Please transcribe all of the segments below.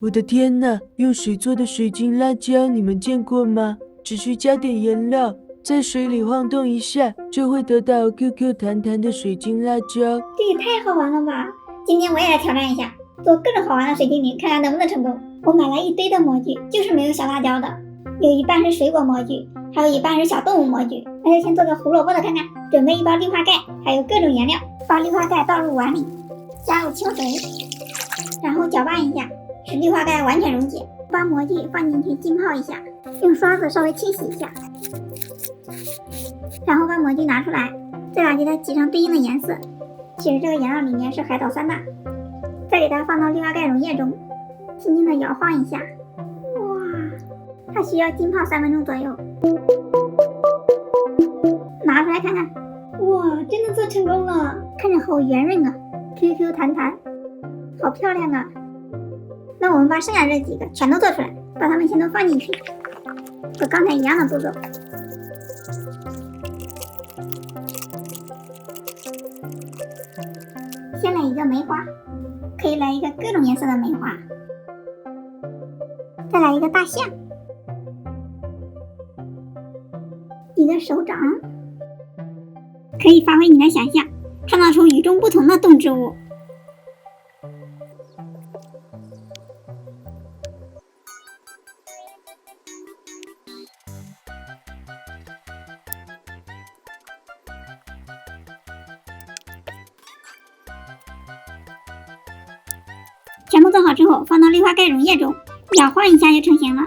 我的天哪，用水做的水晶辣椒，你们见过吗？只需加点颜料，在水里晃动一下，就会得到 QQ 弹弹的水晶辣椒。这也太好玩了吧！今天我也来挑战一下，做各种好玩的水精灵，看看能不能成功。我买了一堆的模具，就是没有小辣椒的，有一半是水果模具，还有一半是小动物模具。那就先做个胡萝卜的看看。准备一包氯化钙，还有各种颜料，把氯化钙倒入碗里，加入清水，然后搅拌一下，使氯化钙完全溶解。把模具放进去浸泡一下，用刷子稍微清洗一下，然后把模具拿出来，再给它挤上对应的颜色。其实这个颜料里面是海藻酸钠，再给它放到氯化钙溶液中，轻轻的摇晃一下。哇，它需要浸泡3分钟左右。拿出来看看，哇，真的做成功了，看着好圆润啊 ，QQ 弹弹，好漂亮啊。那我们把剩下这几个全都做出来，把它们先都放进去，和刚才一样的步骤。先来一个梅花，可以来一个各种颜色的梅花，再来一个大象，一个手掌，可以发挥你的想象，创造出与众不同的动植物。全部做好之后，放到氯化钙溶液中，摇晃一下就成型了。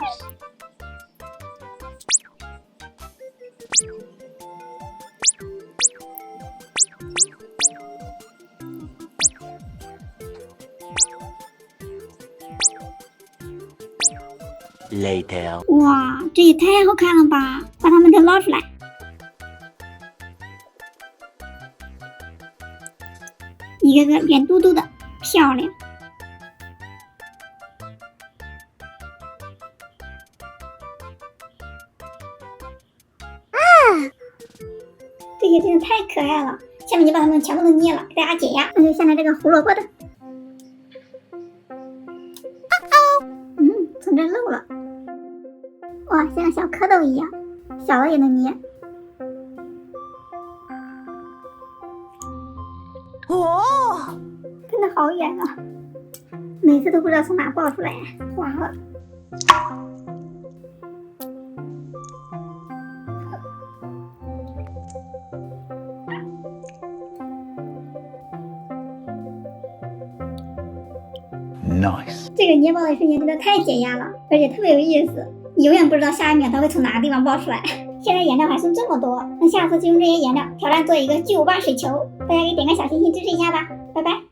Later， 哇，这也太好看了吧！把它们都捞出来。一个个圆嘟嘟的，漂亮。这些真的太可爱了。下面就把它们全部都捏了，给大家解压。那就先来这个胡萝卜的。从这漏了。哇，像小蝌蚪一样，小的也能捏。哦，真的好远啊！每次都不知道从哪爆出来，滑了。Nice， 这个捏爆的瞬间真的太解压了，而且特别有意思。你永远不知道下一秒它会从哪个地方爆出来。现在颜料还剩这么多，那下次就用这些颜料挑战做一个巨无霸水球。大家给点个小心心支持一下吧，拜拜。